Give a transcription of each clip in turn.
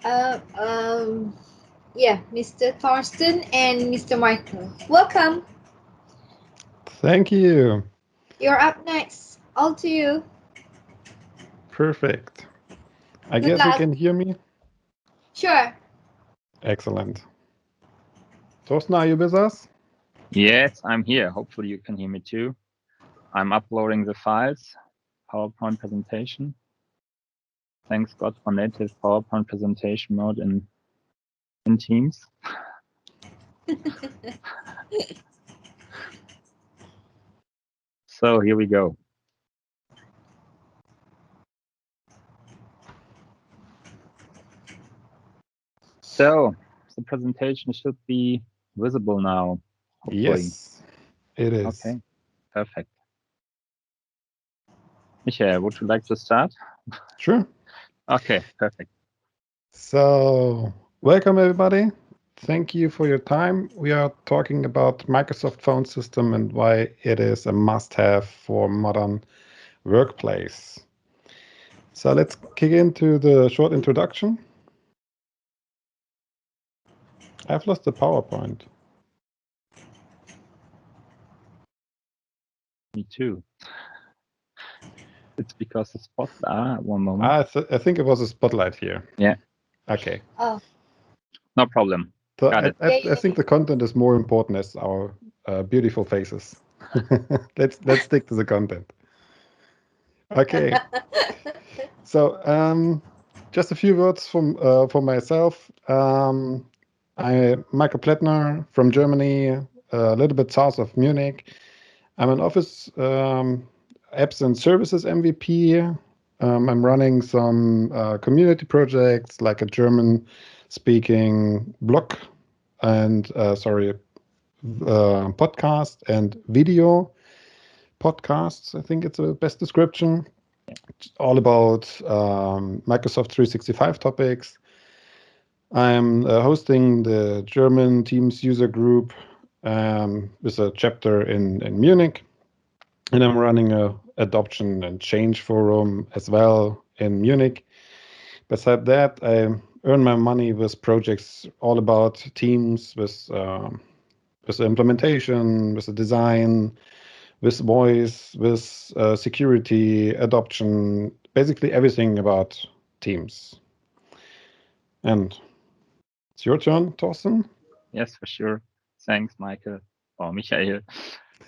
Uh, um, yeah, Mr. Thorsten and Mr. Michael. Welcome. Thank you. You're up next. All to you. Perfect. I Good guess you luck. can hear me? Sure. Excellent. Thorsten, are you with us? Yes, I'm here. Hopefully you can hear me too. I'm uploading the files, PowerPoint presentation. Thanks God for native PowerPoint presentation mode in Teams. So here we go. So the presentation should be visible now, hopefully. Yes, it is. Okay, perfect. Michael, would you like to start? Sure. Okay, perfect. So, welcome everybody. Thank you for your time. We are talking about Microsoft Phone System and why it is a must-have for modern workplace. So let's kick into the short introduction. I've lost the PowerPoint. Me too. It's because the spotlight. One moment. I think it was a spotlight here. Yeah. Okay. Oh, No problem. So Got it. I think the content is more important as our beautiful faces. Let's stick to the content. Okay. So just a few words for myself. I'm Michael Plettner from Germany, a little bit south of Munich. I'm an Office apps and services MVP. I'm running some community projects like a German-speaking blog and podcast and video podcasts. I think it's the best description. It's all about Microsoft 365 topics. I'm hosting the German Teams user group with a chapter in Munich, and I'm running a adoption and change forum as well in Munich. Beside that, I earn my money with projects all about Teams, with the implementation, with the design, with voice, with security, adoption, basically everything about Teams. And it's your turn, Thorsten. Yes, for sure. Thanks, Michael or Michael.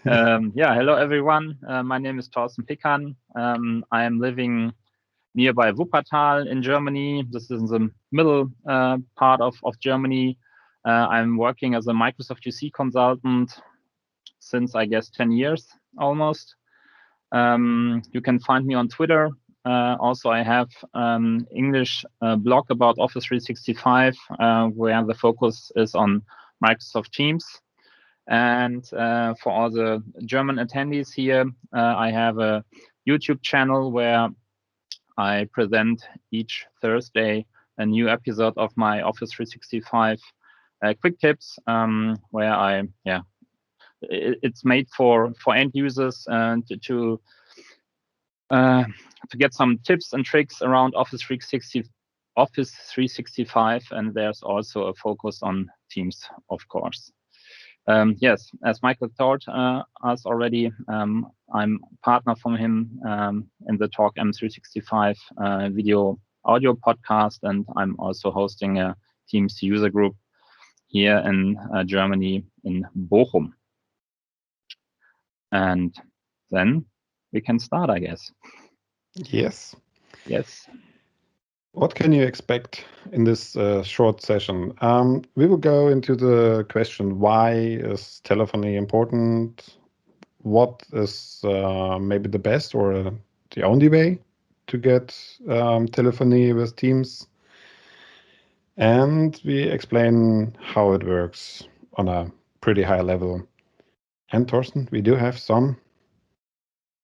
Yeah, hello everyone. My name is Thorsten Pickhan. I am living nearby Wuppertal in Germany. This is in the middle part of Germany. I'm working as a Microsoft UC consultant since, I guess, 10 years almost. You can find me on Twitter. Also, I have English blog about Office 365, where the focus is on Microsoft Teams. And for all the German attendees here, I have a YouTube channel where I present each Thursday a new episode of my Office 365 quick tips, where it's made for end users to get some tips and tricks around Office 365, and there's also a focus on Teams, of course. Yes, as Michael told us already, I'm partner from him in the Talk M365 video audio podcast, and I'm also hosting a Teams user group here in Germany in Bochum. And then we can start, I guess. Yes. Yes. What can you expect in this short session? We will go into the question, why is telephony important? What is maybe the best or the only way to get telephony with Teams? And we explain how it works on a pretty high level. And Thorsten, we do have some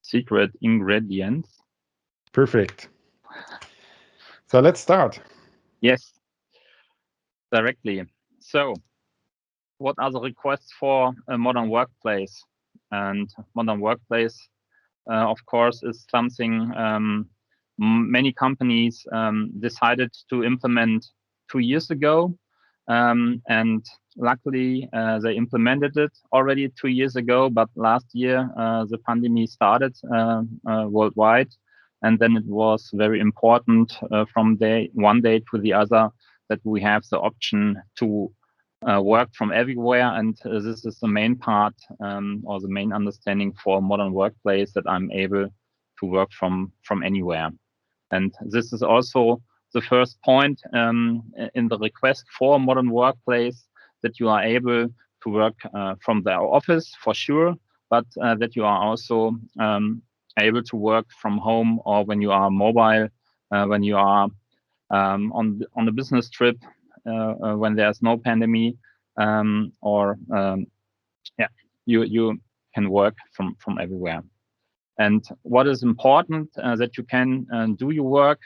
secret ingredients. Perfect. So let's start. Yes, directly. So what are the requests for a modern workplace? And modern workplace, of course, is something many companies decided to implement 2 years ago, and luckily they implemented it already 2 years ago. But last year the pandemic started worldwide, and then it was very important from one day to the other that we have the option to work from everywhere, and this is the main part or the main understanding for a modern workplace, that I'm able to work from anywhere. And this is also the first point in the request for a modern workplace, that you are able to work from the office for sure, but that you are also able to work from home, or when you are mobile, when you are on a business trip, when there's no pandemic, you can work from everywhere. And what is important, that you can do your work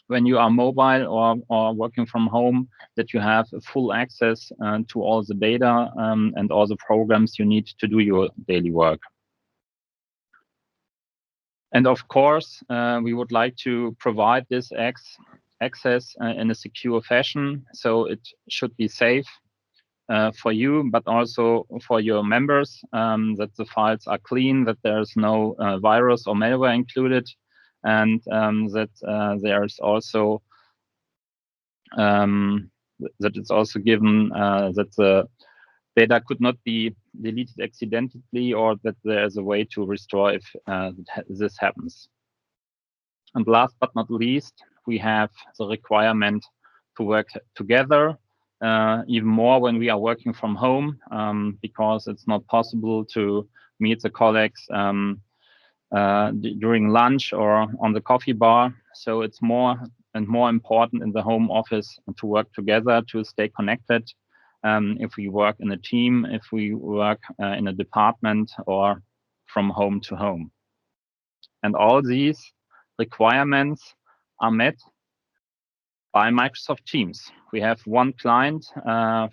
when you are mobile or working from home, that you have full access to all the data and all the programs you need to do your daily work. And of course, we would like to provide this access in a secure fashion, so it should be safe for you, but also for your members, that the files are clean, that there's no virus or malware included, and that there is also that it's also given that the data could not be deleted accidentally, or that there's a way to restore if this happens. And last but not least, we have the requirement to work together, even more when we are working from home, because it's not possible to meet the colleagues during lunch or on the coffee bar. So it's more and more important in the home office to work together, to stay connected. If we work in a team, if we work in a department, or from home to home. And all these requirements are met by Microsoft Teams. We have one client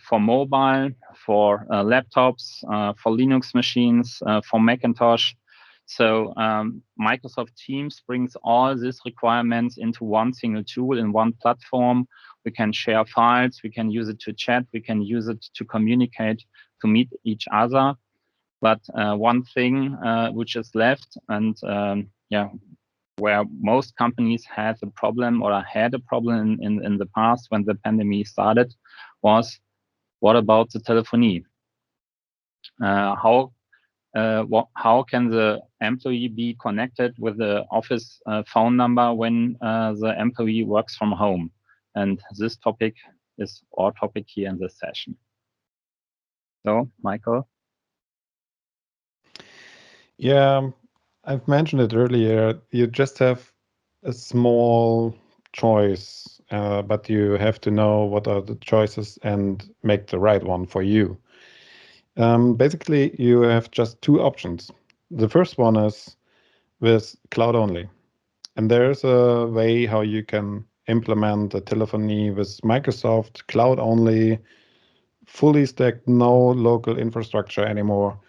for mobile, for laptops, for Linux machines, for Macintosh. So Microsoft Teams brings all these requirements into one single tool, in one platform. We can share files, we can use it to chat, we can use it to communicate, to meet each other. But one thing which is left, and where most companies had a problem, or had a problem in the past when the pandemic started, was, what about the telephony? How can the employee be connected with the office phone number when the employee works from home? And this topic is our topic here in this session. So, Michael? Yeah, I've mentioned it earlier. You just have a small choice, but you have to know what are the choices and make the right one for you. Basically, you have just two options. The first one is with cloud only. And there's a way how you can implement a telephony with Microsoft cloud only, fully stacked, no local infrastructure anymore.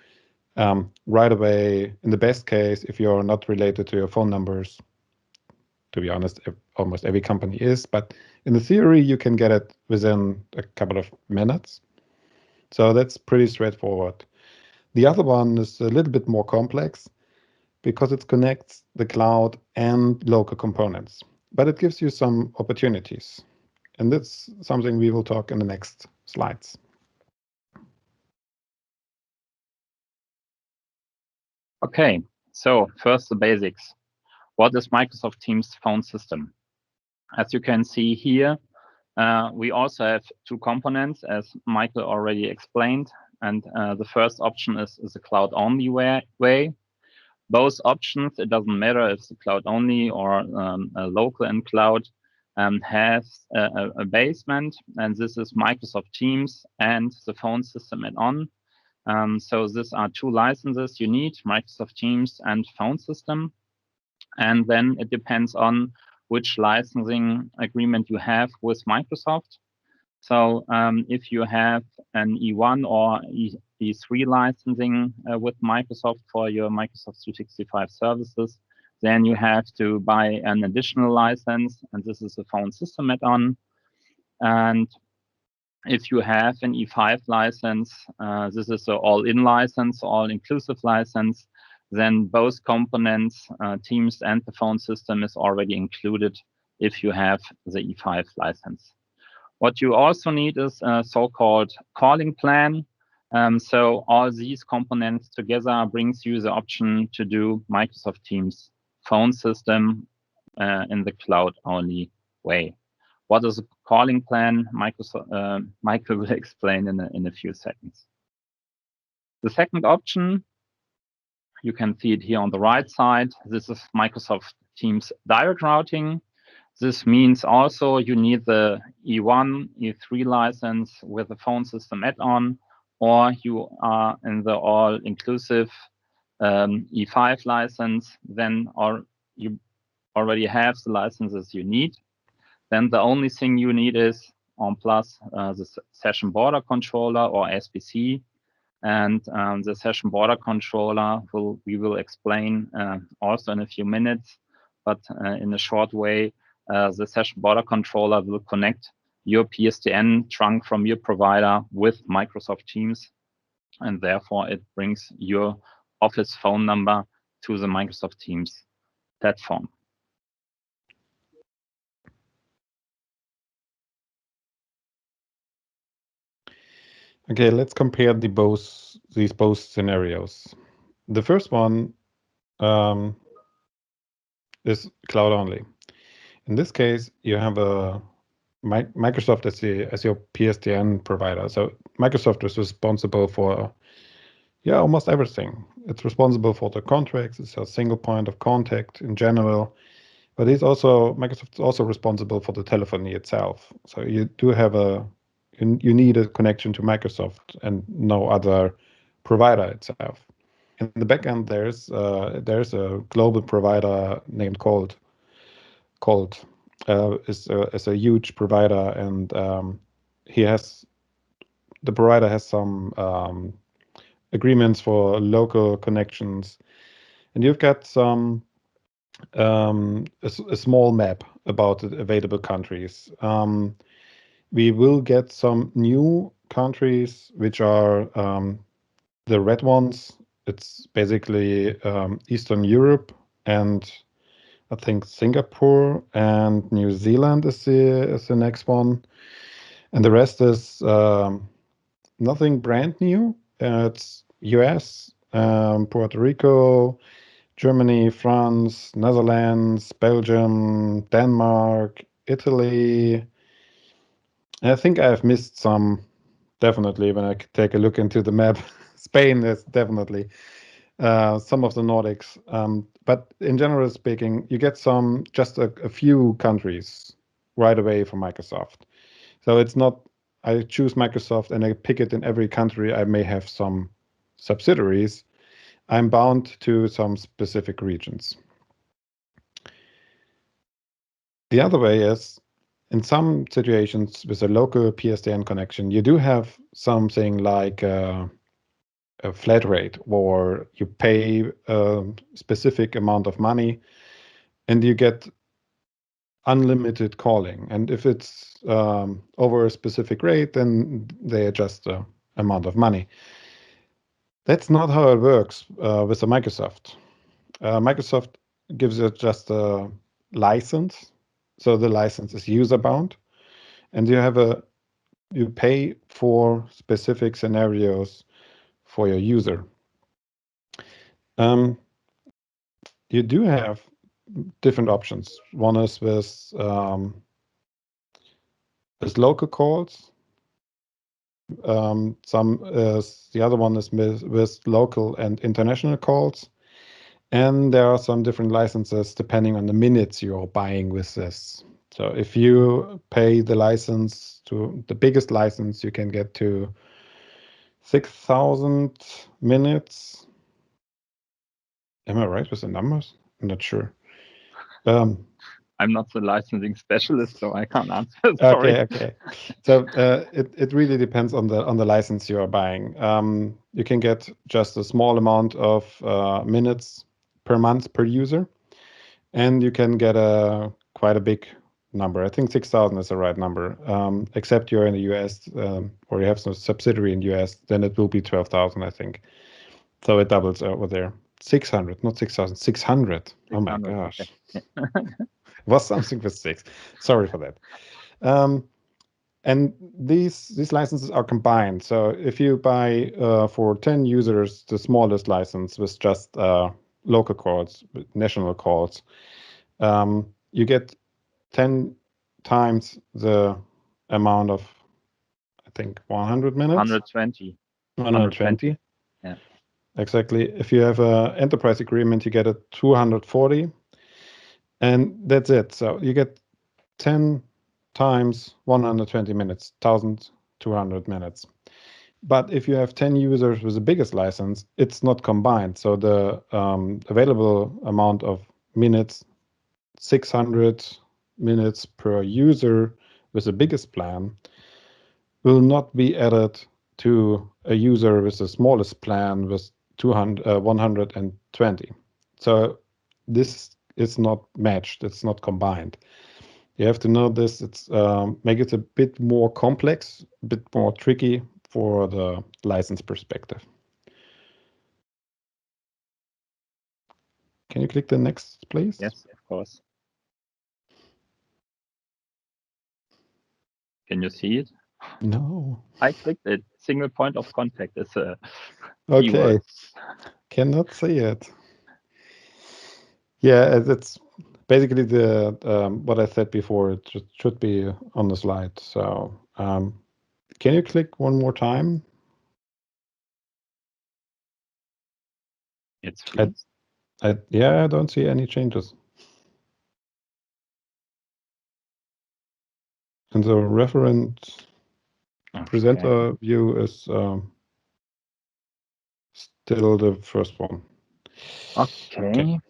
Right away, in the best case, if you're not related to your phone numbers. To be honest, almost every company is, but in the theory, you can get it within a couple of minutes. So that's pretty straightforward. The other one is a little bit more complex because it connects the cloud and local components, but it gives you some opportunities. And that's something we will talk in the next slides. Okay, so first the basics. What is Microsoft Teams phone system? As you can see here, we also have two components, as Michael already explained. And the first option is a cloud-only way. Both options, it doesn't matter if it's a cloud-only or a local and cloud, has a basement, and this is Microsoft Teams and the phone system add-on. So these are two licenses you need, Microsoft Teams and phone system. And then it depends on which licensing agreement you have with Microsoft. So if you have an E1 or E3 licensing with Microsoft for your Microsoft 365 services, then you have to buy an additional license, and this is a phone system add-on. And if you have an E5 license, this is an all-in license, all-inclusive license, then both components, Teams and the phone system, is already included if you have the E5 license. What you also need is a so-called calling plan. So all these components together brings you the option to do Microsoft Teams phone system in the cloud-only way. What is a calling plan? Michael will explain in a few seconds. The second option, you can see it here on the right side. This is Microsoft Teams direct routing. This means also you need the E1, E3 license with the phone system add-on, or you are in the all-inclusive E5 license, then you already have the licenses you need. Then the only thing you need is on plus the session border controller or SBC. And the session border controller we will explain also in a few minutes, but in a short way, the session border controller will connect your PSTN trunk from your provider with Microsoft Teams, and therefore it brings your office phone number to the Microsoft Teams platform. Okay, let's compare these both scenarios. The first one is cloud only. In this case, you have a Microsoft as your PSTN provider. So Microsoft is responsible for almost everything. It's responsible for the contracts. It's a single point of contact in general. But Microsoft is also responsible for the telephony itself. So you do have you need a connection to Microsoft and no other provider itself. In the back end, there's a global provider named Colt. Colt is a huge provider, and the provider has some agreements for local connections, and you've got some a small map about the available countries. We will get some new countries, which are the red ones. It's basically Eastern Europe, and I think Singapore and New Zealand is the next one. And the rest is nothing brand new. It's US, Puerto Rico, Germany, France, Netherlands, Belgium, Denmark, Italy. I think I've missed some, definitely, when I take a look into the map. Spain is definitely some of the Nordics. But in general speaking, you get just a few countries right away from Microsoft. So it's not, I choose Microsoft and I pick it in every country. I may have some subsidiaries. I'm bound to some specific regions. The other way is, in some situations with a local PSTN connection, you do have something like a flat rate, or you pay a specific amount of money and you get unlimited calling. And if it's over a specific rate, then they adjust the amount of money. That's not how it works with the Microsoft. Microsoft gives you just a license. So the license is user bound, and you pay for specific scenarios for your user. You do have different options. One is with local calls. The other one is with local and international calls. And there are some different licenses depending on the minutes you're buying with this. So if you pay the license to the biggest license, you can get to 6,000 minutes. Am I right with the numbers? I'm not sure. I'm not the licensing specialist, so I can't answer. Sorry. Okay. So it really depends on the license you are buying. You can get just a small amount of minutes per month per user, and you can get quite a big number. I think 6,000 is the right number. Except you're in the US or you have some subsidiary in the US, then it will be 12,000, I think. So it doubles over there. 600, not 6,000, 600. Oh my 600, gosh. okay. Was something with 6. Sorry for that. And these licenses are combined. So if you buy for 10 users, the smallest license with just local calls, national calls, you get 10 times the amount of, I think, 100 minutes. 120. 120. Yeah. Exactly. If you have an enterprise agreement, you get a 240. And that's it. So you get 10 times 120 minutes, 1,200 minutes. But if you have 10 users with the biggest license, it's not combined. So the available amount of minutes, 600 minutes per user with the biggest plan, will not be added to a user with the smallest plan with 120. So this is not matched. It's not combined. You have to know this. It's make it a bit more complex, a bit more tricky for the license perspective. Can you click the next, please? Yes, of course. Can you see it? No. I clicked it. Single point of contact is a Okay. keyword. Cannot see it. Yeah, it's basically the what I said before. It should be on the slide. So can you click one more time? It's freeze. Yeah, I don't see any changes. And the referent presenter view is still the first one. Okay.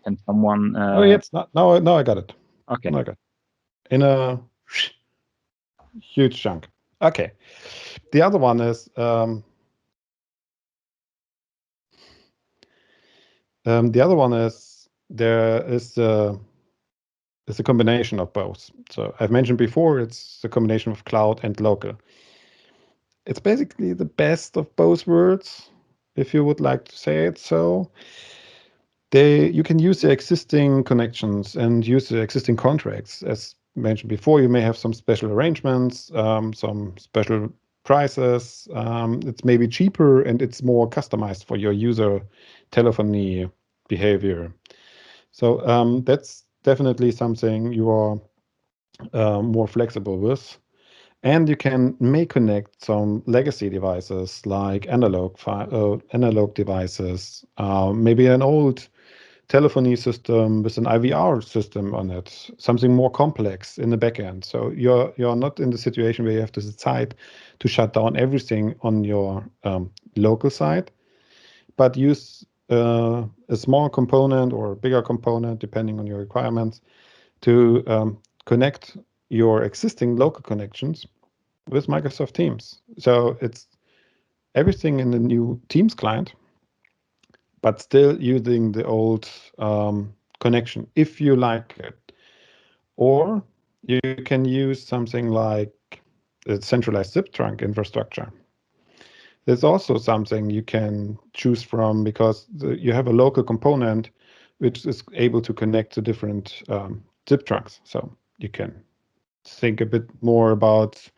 Can someone? Oh, it's not. No, I got it. Okay. No, I got it. In a huge chunk. Okay. The other one is there is it's a combination of both. So I've mentioned before, it's a combination of cloud and local. It's basically the best of both worlds, if you would like to say it so. You can use the existing connections and use the existing contracts. As mentioned before, you may have some special arrangements, some special prices. It's maybe cheaper and it's more customized for your user telephony behavior. So that's definitely something you are more flexible with. And you may connect some legacy devices like analog devices, maybe an old telephony system with an IVR system on it, something more complex in the backend. So you're not in the situation where you have to decide to shut down everything on your local side, but use a small component or a bigger component, depending on your requirements, to connect your existing local connections with Microsoft Teams. So it's everything in the new Teams client, but still using the old connection if you like it. Or you can use something like a centralized zip trunk infrastructure. There's also something you can choose from because you have a local component which is able to connect to different zip trunks. So you can think a bit more about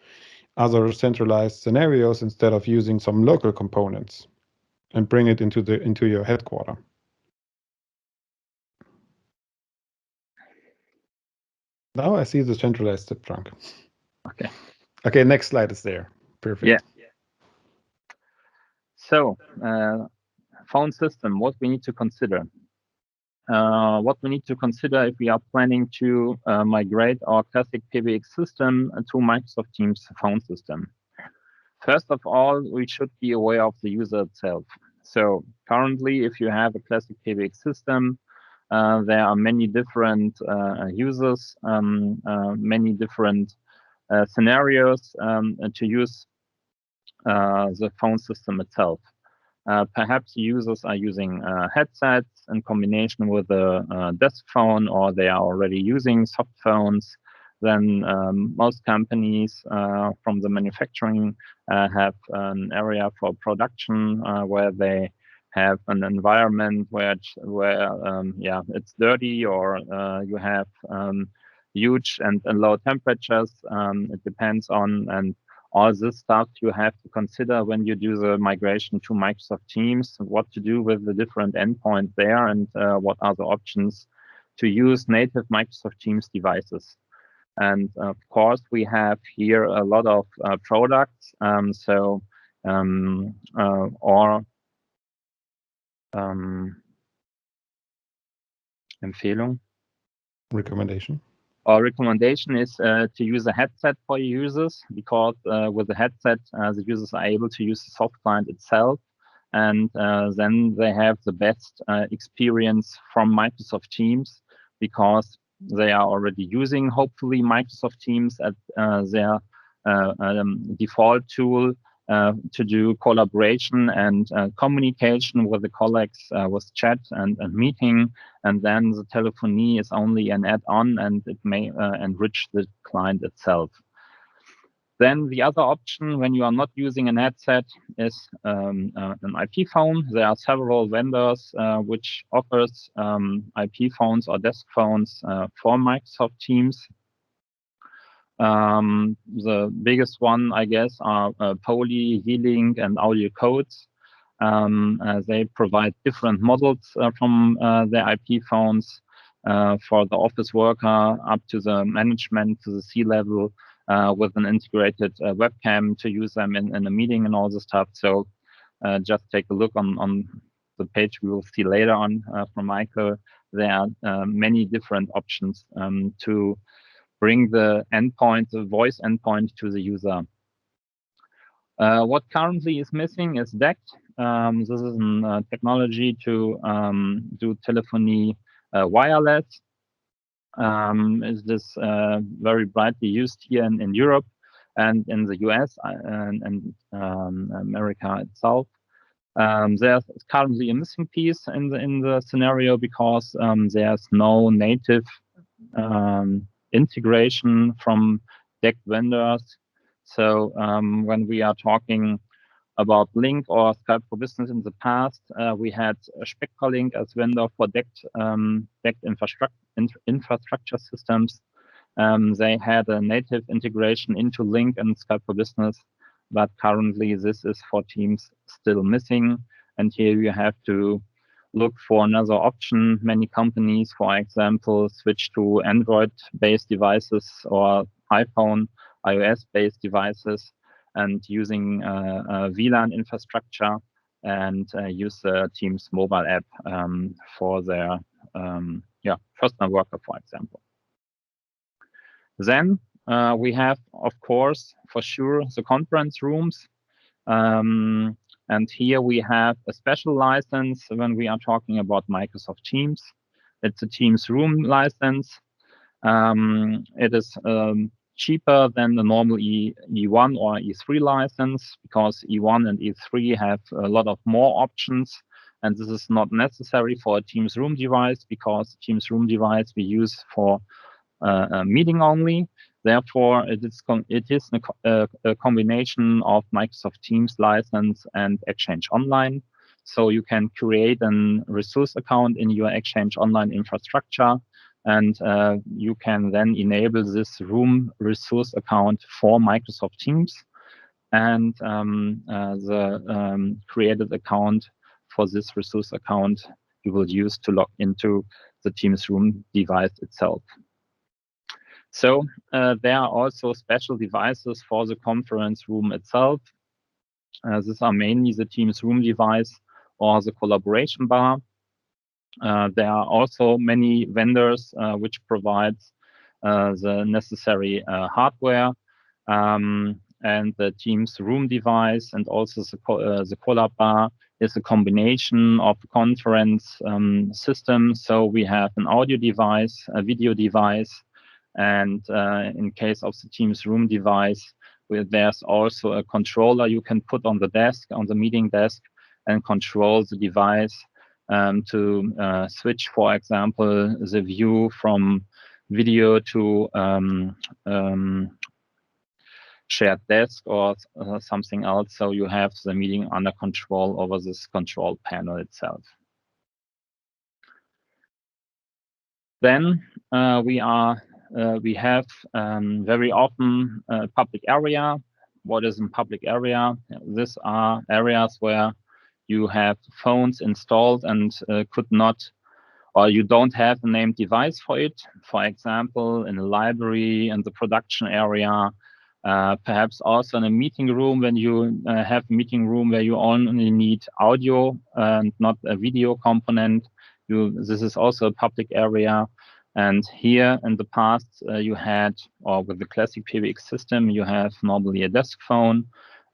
other centralized scenarios instead of using some local components and bring it into your headquarter. Now I see the centralized zip trunk. Okay. Okay, next slide is there. Perfect. Yeah. So, phone system, what we need to consider. What we need to consider if we are planning to migrate our classic PBX system to Microsoft Teams phone system. First of all, we should be aware of the user itself. So currently, if you have a classic PBX system, there are many different users, many different scenarios to use the phone system itself. Perhaps users are using headsets in combination with a desk phone, or they are already using soft phones. Then most companies from the manufacturing have an area for production where they have an environment where it's dirty, or you have huge and low temperatures. It depends on, and all this stuff you have to consider when you do the migration to Microsoft Teams, what to do with the different endpoints there, and what are the options to use native Microsoft Teams devices. And of course, we have here a lot of products. Empfehlung. Recommendation. Our recommendation is to use a headset for users, because with the headset, the users are able to use the soft client itself, and then they have the best experience from Microsoft Teams, because they are already using, hopefully, Microsoft Teams as their default tool to do collaboration and communication with the colleagues, with chat and meeting, and then the telephony is only an add-on, and it may enrich the client itself. Then the other option, when you are not using an headset, is an IP phone. There are several vendors which offers IP phones or desk phones for Microsoft Teams. The biggest one, I guess, are Poly, Yeeling, and Audio Codes. They provide different models from their IP phones for the office worker up to the management, to the C-level, with an integrated webcam to use them in a meeting and all this stuff. So just take a look on the page we will see later on from Michael. There are many different options to bring the endpoint, the voice endpoint, to the user. What currently is missing is DECT. This is a technology to do telephony wireless. Is this very brightly used here in Europe and in the US and America itself. There's currently a missing piece in the scenario, because there's no native integration from DECT vendors. So when we are talking about Link or Skype for Business in the past, we had Spectralink as vendor for DECT infrastructure systems. They had a native integration into Link and Skype for Business, but currently this is for Teams still missing. And here you have to look for another option. Many companies, for example, switch to Android-based devices or iPhone, iOS-based devices, and using VLAN infrastructure, and use the Teams mobile app for their first-time worker, for example. Then we have, of course, for sure, the conference rooms. And here we have a special license when we are talking about Microsoft Teams. It's a Teams Room license. It is cheaper than the normal E1 or E3 license, because E1 and E3 have a lot of more options. And this is not necessary for a Teams Room device, because Teams Room device we use for a meeting only. Therefore, it is a combination of Microsoft Teams license and Exchange Online. So you can create a resource account in your Exchange Online infrastructure, and you can then enable this room resource account for Microsoft Teams. And the created account for this resource account you will use to log into the Teams Room device itself. So there are also special devices for the conference room itself. These are mainly the Teams Room device or the collaboration bar. There are also many vendors which provide the necessary hardware, and the Teams Room device, and also the Collab bar is a combination of a conference system. So we have an audio device, a video device, and in case of the Teams Room device, there's also a controller you can put on the desk, on the meeting desk, and control the device to switch, for example, the view from video to shared desk or something else, so you have the meeting under control over this control panel itself. Then we have very often public area. What is in public area? These are areas where you have phones installed and could not, or you don't have a named device for it. For example, in a library, in the production area, perhaps also in a meeting room when you have a meeting room where you only need audio and not a video component. This is also a public area. And here in the past, you had, or with the classic PBX system, you have normally a desk phone.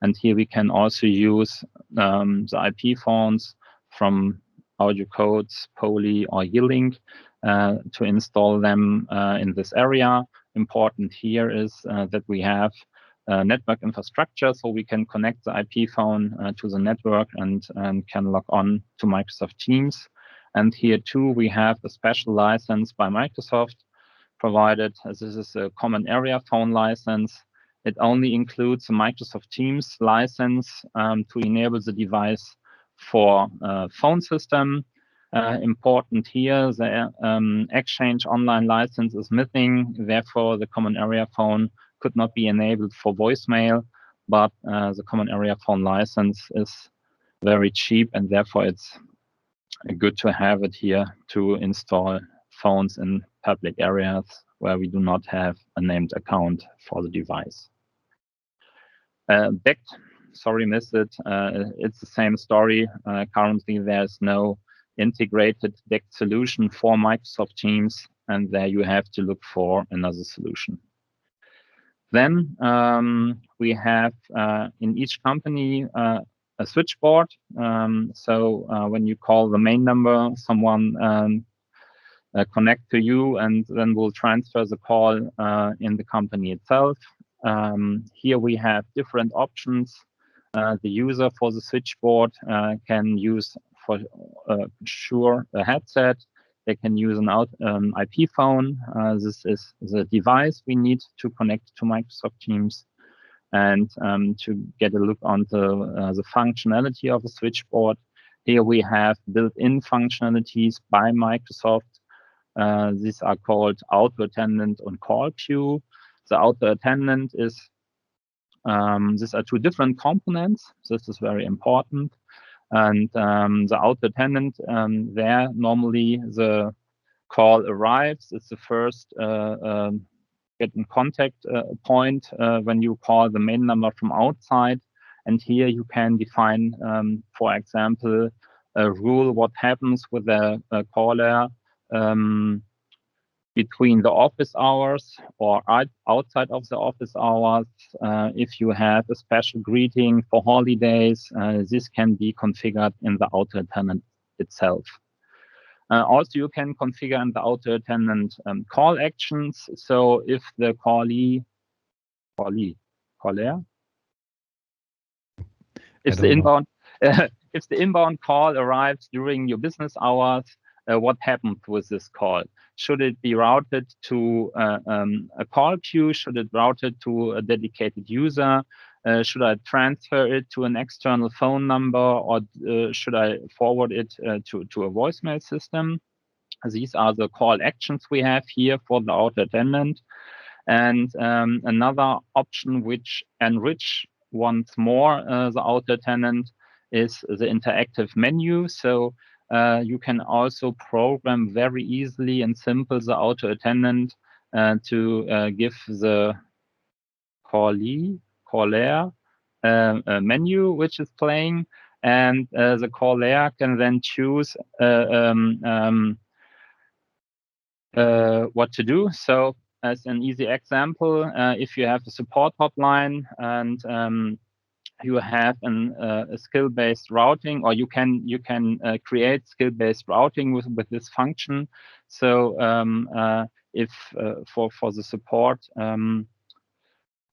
And here we can also use the IP phones from Audio Codes, Poly, or Yearlink to install them in this area. Important here is that we have network infrastructure, so we can connect the IP phone to the network and can log on to Microsoft Teams. And here too, we have a special license by Microsoft provided. This is a common area phone license. It only includes a Microsoft Teams license to enable the device for phone system. Important here, the Exchange Online license is missing. Therefore, the common area phone could not be enabled for voicemail, but the common area phone license is very cheap, and therefore it's good to have it here to install phones in public areas where we do not have a named account for the device. DECT, sorry, missed it. It's the same story. Currently, there's no integrated DECT solution for Microsoft Teams, and there you have to look for another solution. Then we have in each company a switchboard. So when you call the main number, someone connect to you and then will transfer the call in the company itself. Here we have different options. The user for the switchboard can use for sure a headset. They can use an IP phone. This is the device we need to connect to Microsoft Teams. And to get a look on the functionality of the switchboard, here we have built-in functionalities by Microsoft. These are called auto attendant and call queue. The auto attendant is, these are two different components. This is very important. And the auto attendant, there normally the call arrives. It's the first get in contact point when you call the main number from outside. And here you can define, for example, a rule what happens with a caller between the office hours or outside of the office hours. If you have a special greeting for holidays, this can be configured in the auto attendant itself. Also, you can configure in the auto attendant call actions. So if the caller, if the inbound call arrives during your business hours, what happens with this call? Should it be routed to a call queue? Should it routed to a dedicated user? Should I transfer it to an external phone number, or should I forward it to a voicemail system? These are the call actions we have here for the auto attendant. And another option which enrich once more the auto attendant is the interactive menu. So you can also program very easily and simple the auto attendant to give the caller a menu which is playing, and the caller can then choose what to do. So as an easy example, if you have a support hotline and you have a skill-based routing, or you can create skill-based routing with this function. So if for the support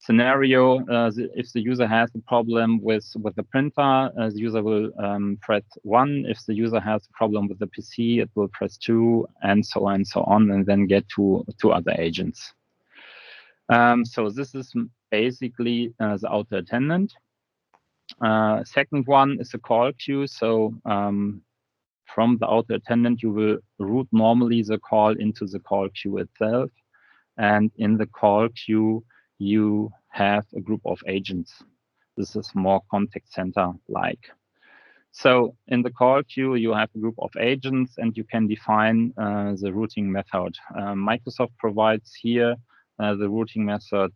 scenario, if the user has a problem with the printer, the user will press 1. If the user has a problem with the PC, it will press 2, and so on, and then get to other agents. So this is basically the auto attendant. Second one is a call queue. So from the auto attendant, you will route normally the call into the call queue itself. And in the call queue, you have a group of agents. This is more contact center-like. So in the call queue, you have a group of agents, and you can define the routing method. Microsoft provides here the routing method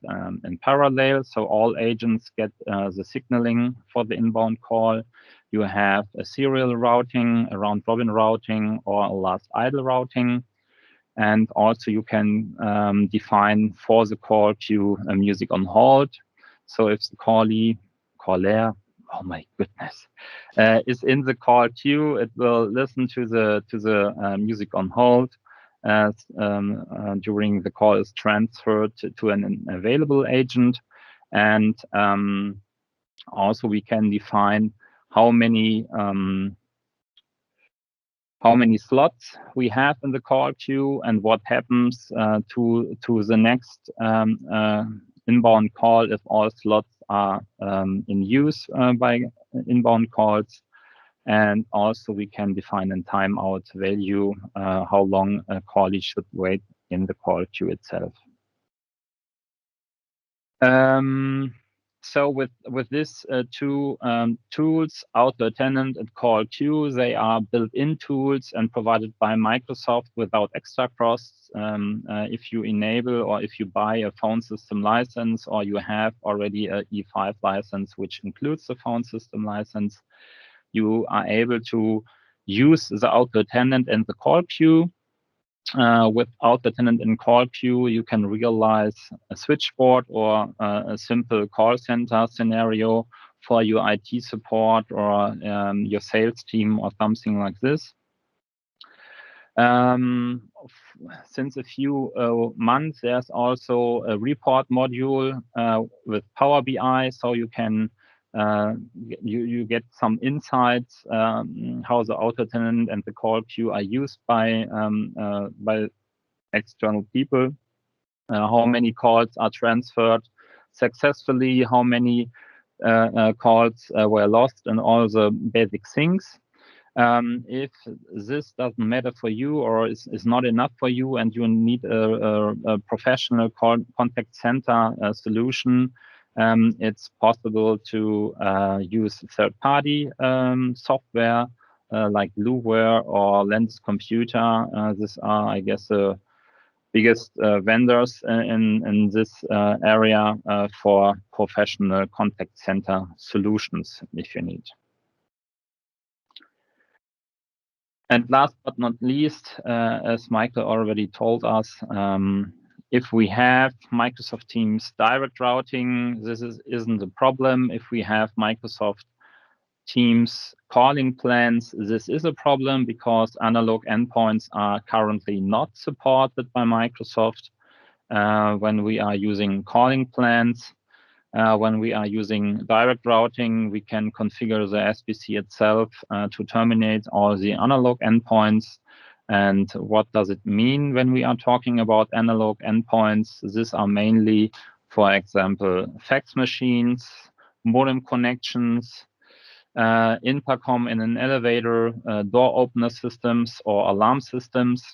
in parallel. So all agents get the signaling for the inbound call. You have a serial routing, a round-robin routing, or a last idle routing. And also you can define for the call queue a music on hold. So if the caller, oh my goodness, is in the call queue, it will listen to the music on hold as during the call is transferred to an available agent. And also we can define how many slots we have in the call queue and what happens to the next inbound call if all slots are in use by inbound calls. And also we can define a timeout value, how long a callee should wait in the call queue itself. So with these two tools, auto attendant and call queue, they are built-in tools and provided by Microsoft without extra costs. If you enable or if you buy a phone system license, or you have already a E5 license, which includes the phone system license, you are able to use the auto attendant and the call queue. With auto attendant and call queue, you can realize a switchboard or a simple call center scenario for your IT support or your sales team or something like this. Since a few months, there's also a report module with Power BI, so you can you get some insights how the auto attendant and the call queue are used by external people, how many calls are transferred successfully, how many calls were lost, and all the basic things. If this doesn't matter for you or is not enough for you and you need a professional contact center solution, it's possible to use third-party software like Blueware or Lens Computer. These are, I guess, the biggest vendors in this area for professional contact center solutions if you need. And last but not least, as Michael already told us, if we have Microsoft Teams direct routing, this isn't a problem. If we have Microsoft Teams calling plans, this is a problem because analog endpoints are currently not supported by Microsoft when we are using calling plans. When we are using direct routing, we can configure the SBC itself to terminate all the analog endpoints. And what does it mean when we are talking about analog endpoints? These are mainly, for example, fax machines, modem connections, intercom in an elevator, door opener systems, or alarm systems.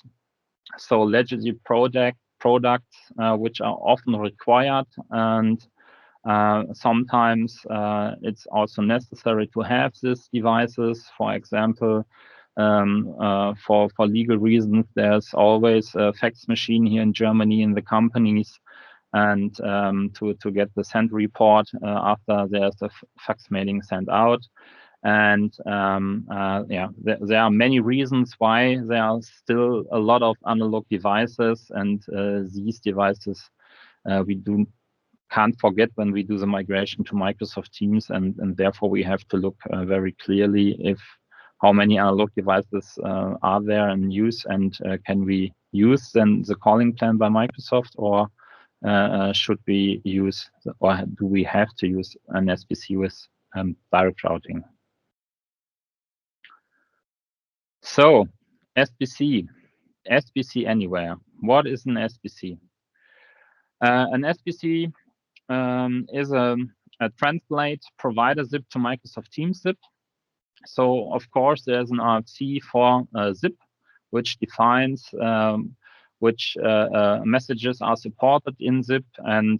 So legacy products which are often required, and sometimes it's also necessary to have these devices. For example, for legal reasons, there's always a fax machine here in Germany in the companies, and to get the send report after there's a fax mailing sent out. And yeah, there are many reasons why there are still a lot of analog devices, and these devices we can't forget when we do the migration to Microsoft Teams, and therefore we have to look very clearly how many analog devices are there in use, and can we use then the calling plan by Microsoft, or should we use, or do we have to use an SBC with direct routing? So SBC anywhere. What is an SBC? An SBC is a translate provider zip to Microsoft Teams zip. So of course there's an RFC for zip, which defines which messages are supported in zip and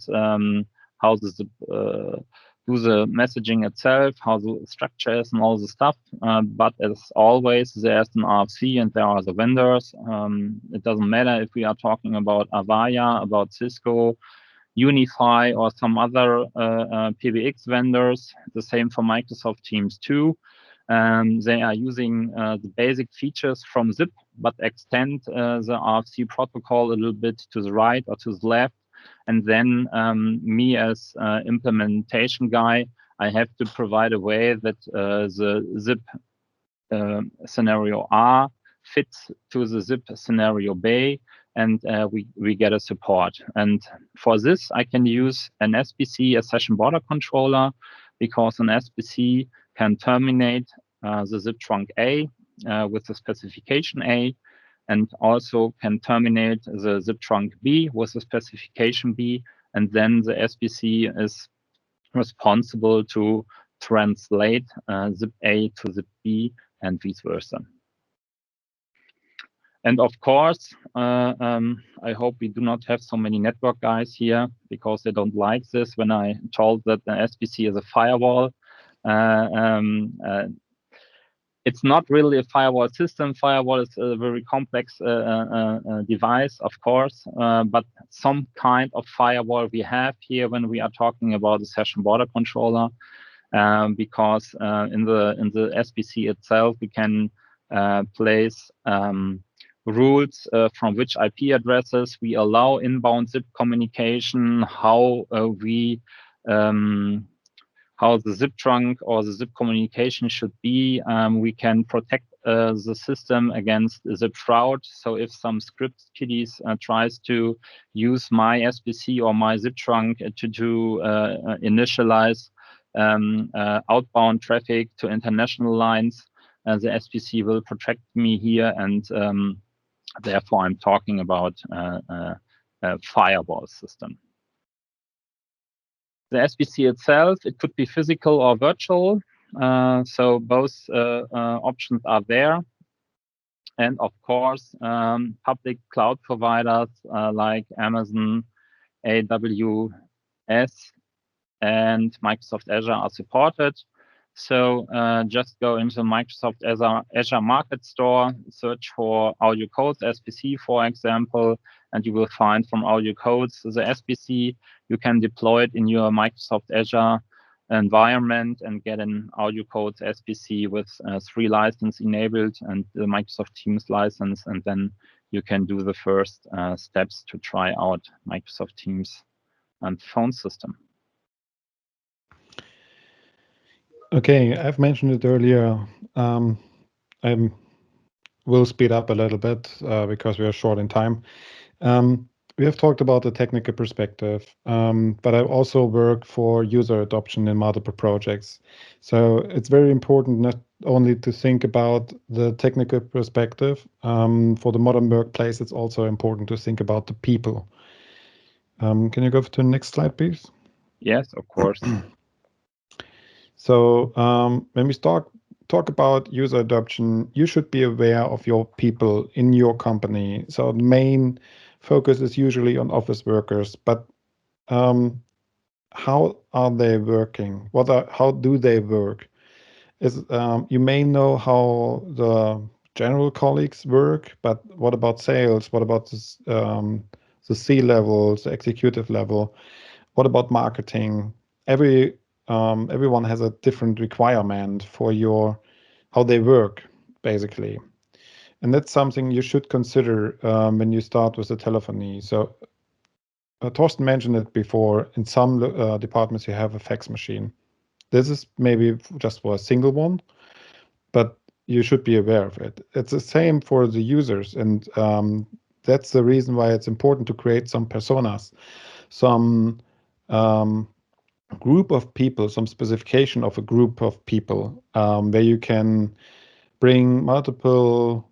how the zip do the messaging itself, how the structure is and all the stuff. But as always, there's an RFC and there are the vendors. It doesn't matter if we are talking about Avaya, about Cisco, Unify, or some other PBX vendors. The same for Microsoft Teams too. They are using the basic features from zip, but extend the RFC protocol a little bit to the right or to the left. And then me as implementation guy, I have to provide a way that the zip scenario R fits to the zip scenario B, and we get a support. And for this, I can use an SBC, a session border controller, because an SBC can terminate the zip trunk A with the specification A, and also can terminate the zip trunk B with the specification B, and then the SBC is responsible to translate zip A to zip B and vice versa. And of course, I hope we do not have so many network guys here, because they don't like this when I told that the SBC is a firewall. It's not really a firewall system. Firewall is a very complex device, of course, but some kind of firewall we have here when we are talking about the session border controller, because in the SBC itself we can place rules from which IP addresses we allow inbound zip communication, how how the zip trunk or the zip communication should be. We can protect the system against zip fraud. So if some script kiddies tries to use my SBC or my zip trunk to initialize outbound traffic to international lines, the SBC will protect me here, and therefore I'm talking about a firewall system. The SBC itself, it could be physical or virtual. So both options are there. And of course, public cloud providers like Amazon, AWS, and Microsoft Azure are supported. So just go into Microsoft Azure Market Store, search for Audio Codes SBC, for example, and you will find from Audio Codes the SBC. You can deploy it in your Microsoft Azure environment and get an Audio Codes SBC with 3 licenses enabled and the Microsoft Teams license, and then you can do the first steps to try out Microsoft Teams and phone system. Okay, I've mentioned it earlier. I will speed up a little bit because we are short in time. We have talked about the technical perspective, but I also work for user adoption in multiple projects. So it's very important not only to think about the technical perspective. For the modern workplace, it's also important to think about the people. Can you go to the next slide, please? Yes, of course. So when we talk about user adoption, you should be aware of your people in your company. So the main focus is usually on office workers, but how are they working? How do they work? You may know how the general colleagues work, but what about sales? What about the C levels, the executive level? What about marketing? Everyone has a different requirement for how they work, basically. And that's something you should consider when you start with the telephony. So Thorsten mentioned it before. In some departments, you have a fax machine. This is maybe just for a single one, but you should be aware of it. It's the same for the users, and that's the reason why it's important to create some personas. some group of people, some specification of a group of people, where you can bring multiple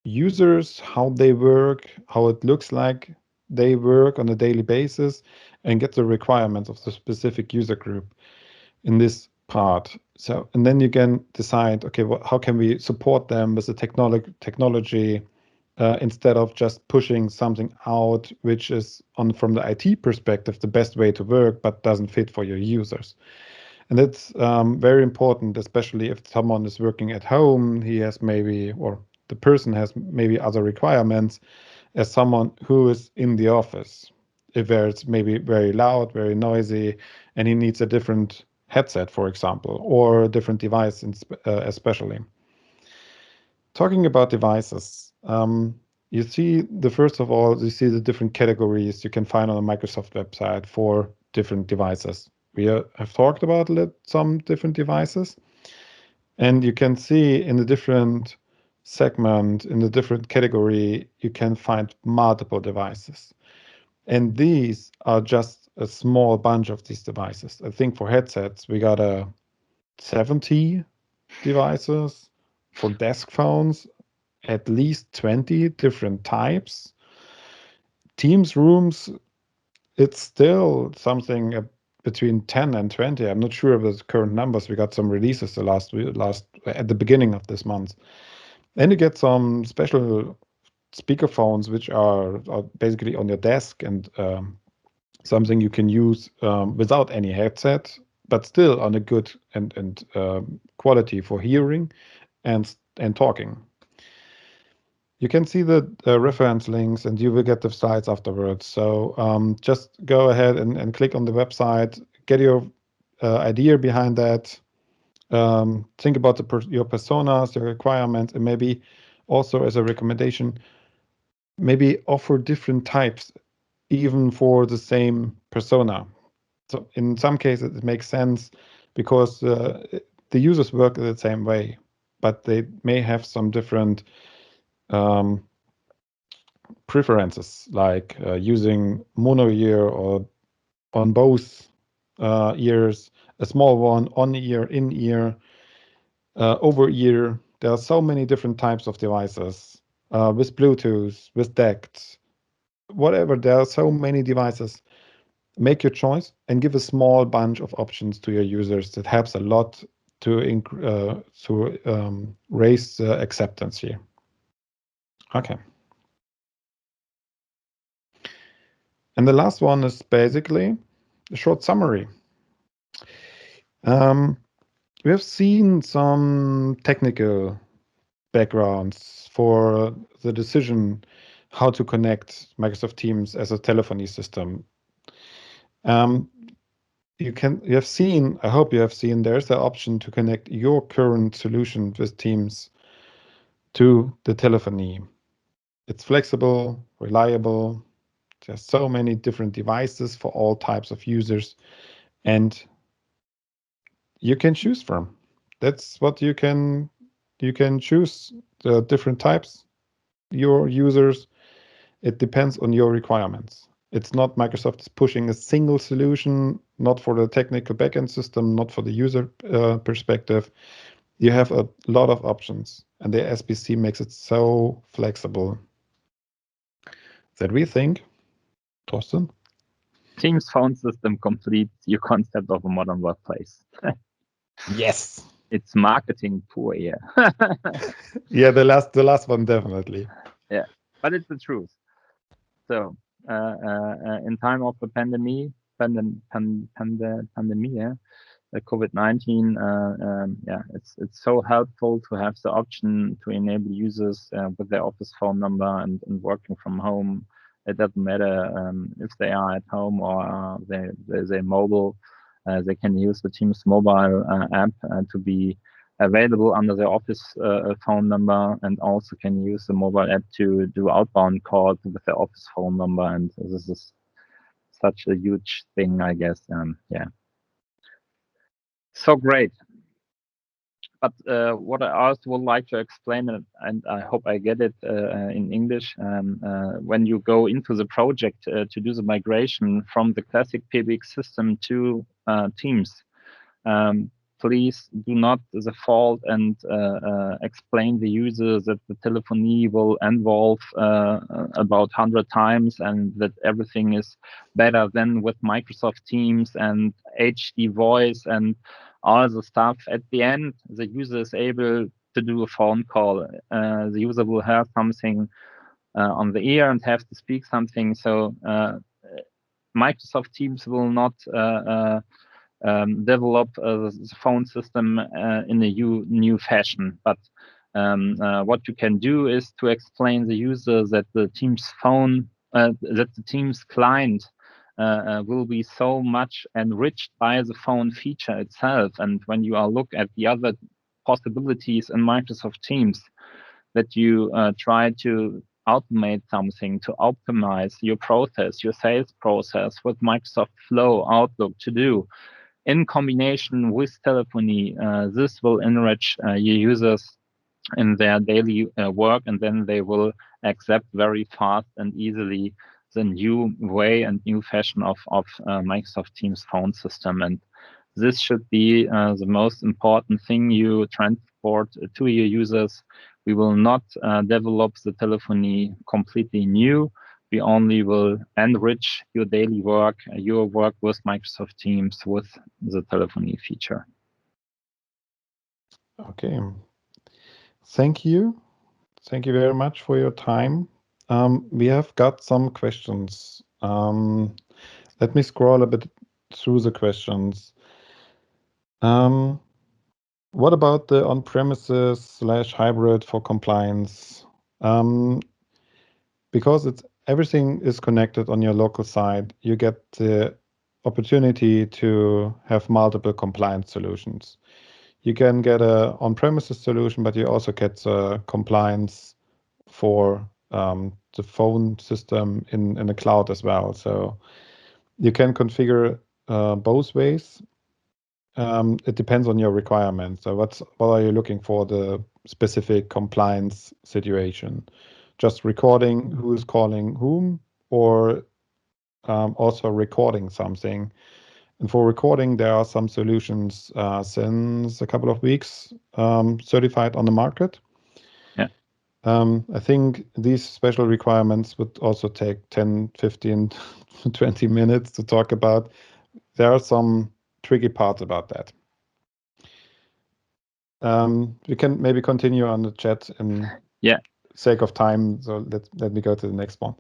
users, how they work, how it looks like they work on a daily basis, and get the requirements of the specific user group in this part. So, and then you can decide, okay, how can we support them with the technology instead of just pushing something out, which is from the IT perspective, the best way to work, but doesn't fit for your users. And that's very important, especially if someone is working at home, he has maybe, or the person has maybe other requirements as someone who is in the office. If it's maybe very loud, very noisy, and he needs a different headset, for example, or a different device especially. Talking about devices, you see first of all, you see the different categories you can find on a Microsoft website for different devices. We have talked about some different devices, and you can see in the different segment, in the different category, you can find multiple devices. And these are just a small bunch of these devices. I think for headsets, we got 70 devices. For desk phones, at least 20 different types. Teams rooms, it's still something between 10 and 20. I'm not sure of the current numbers. We got some releases the last at the beginning of this month. Then you get some special speaker phones, which are basically on your desk and something you can use without any headset, but still on a good and quality for hearing and talking. You can see the reference links and you will get the slides afterwards. So just go ahead and click on the website, get your idea behind that. Think about your personas, your requirements, and maybe also as a recommendation, maybe offer different types even for the same persona. So in some cases, it makes sense because the users work the same way, but they may have some different preferences, like using mono ear or on both ears, a small one, on ear, in ear, over ear. There are so many different types of devices with Bluetooth, with DECT, whatever. There are so many devices. Make your choice and give a small bunch of options to your users. That helps a lot to raise the acceptance here. Okay. And the last one is basically a short summary. We have seen some technical backgrounds for the decision how to connect Microsoft Teams as a telephony system. You have seen, I hope you have seen, there's the option to connect your current solution with Teams to the telephony. It's flexible, reliable. There's so many different devices for all types of users, and you can choose from. That's what you can choose the different types, your users. It depends on your requirements. It's not Microsoft is pushing a single solution, not for the technical backend system, not for the user perspective. You have a lot of options, and the SBC makes it so flexible that we think, Thorsten? Teams phone system completes your concept of a modern workplace. Yes. It's marketing poor, yeah. Yeah, the last one definitely. Yeah, but it's the truth. So in time of the pandemic, yeah, the COVID-19, yeah, it's so helpful to have the option to enable users with their office phone number and working from home. It doesn't matter if they are at home or they're mobile. They can use the Teams mobile app to be available under their office phone number, and also can use the mobile app to do outbound calls with their office phone number. And this is such a huge thing, I guess. Yeah. So great. But what I also would like to explain, and I hope I get it in English, when you go into the project to do the migration from the classic PBX system to Teams, please do not default and explain the user that the telephony will involve about 100 times and that everything is better than with Microsoft Teams and HD voice and all the stuff. At the end, the user is able to do a phone call. The user will have something on the ear and have to speak something. So Microsoft Teams will not develop the phone system in a new fashion. But what you can do is to explain the user that the Teams phone, that the Teams client will be so much enriched by the phone feature itself. And when you look at the other possibilities in Microsoft Teams, that you try to automate something to optimize your process, your sales process with Microsoft Flow, Outlook, To Do, in combination with telephony, this will enrich your users in their daily work, and then they will accept very fast and easily the new way and new fashion of Microsoft Teams phone system. And this should be the most important thing you transport to your users. We will not develop the telephony completely new. We only will enrich your daily work, your work with Microsoft Teams with the telephony feature. Okay. Thank you. Thank you very much for your time. We have got some questions. Let me scroll a bit through the questions. What about the on-premises / hybrid for compliance? Because everything is connected on your local side, you get the opportunity to have multiple compliance solutions. You can get a on-premises solution, but you also get the compliance for the phone system in the cloud as well. So you can configure both ways. It depends on your requirements. So what are you looking for the specific compliance situation? Just recording who is calling whom, or also recording something? And for recording, there are some solutions since a couple of weeks certified on the market. Yeah. I think these special requirements would also take 10, 15, 20 minutes to talk about. There are some tricky parts about that. We can maybe continue on the chat in sake of time. So let me go to the next one.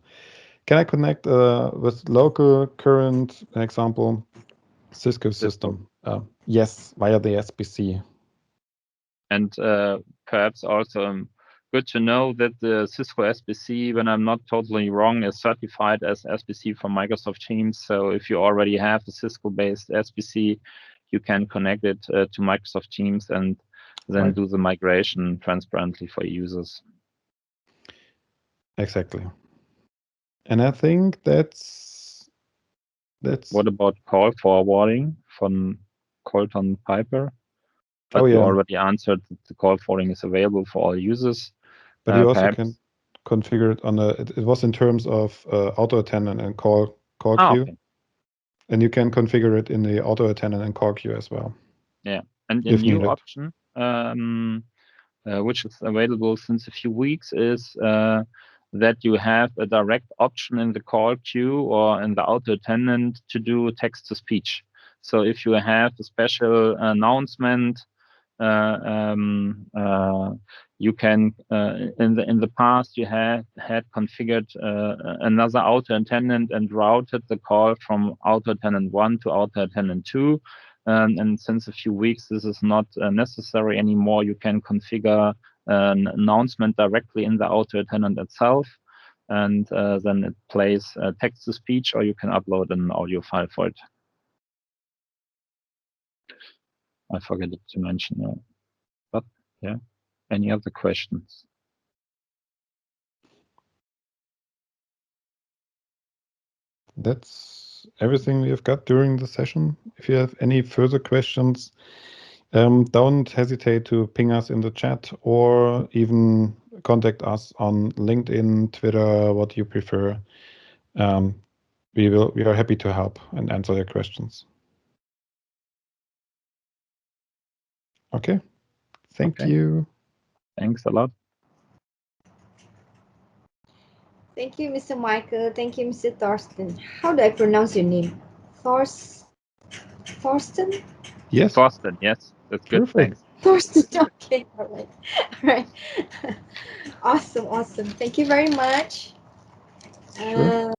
Can I connect with local current, an example, Cisco system? Yes, via the SBC. And perhaps also good to know that the Cisco SBC, when I'm not totally wrong, is certified as SBC from Microsoft Teams. So if you already have a Cisco-based SBC, you can connect it to Microsoft Teams and then do the migration transparently for users. Exactly. And I think that's What about call forwarding from Colton Piper? But you already answered that the call forwarding is available for all users. But you also can configure it on it was in terms of auto attendant and call queue. Okay. And you can configure it in the auto attendant and call queue as well. Yeah, and a new option, which is available since a few weeks, is that you have a direct option in the call queue or in the auto attendant to do text to speech. So if you have a special announcement, you can in the past you had configured another auto attendant and routed the call from auto attendant 1 to auto attendant 2. And since a few weeks, this is not necessary anymore. You can configure an announcement directly in the auto attendant itself, and then it plays text to speech, or you can upload an audio file for it. I forgot to mention that. But yeah, any other questions? That's everything we have got during the session. If you have any further questions, Don't hesitate to ping us in the chat or even contact us on LinkedIn, Twitter, what you prefer. We are happy to help and answer your questions. Okay. Thank you. Thanks a lot. Thank you, Mr. Michael. Thank you, Mr. Thorsten. How do I pronounce your name? Thorsten? Yes. Thorsten, yes. That's good. Perfect. Thanks. Thorsten, okay. All right. All right. Awesome. Thank you very much. Sure.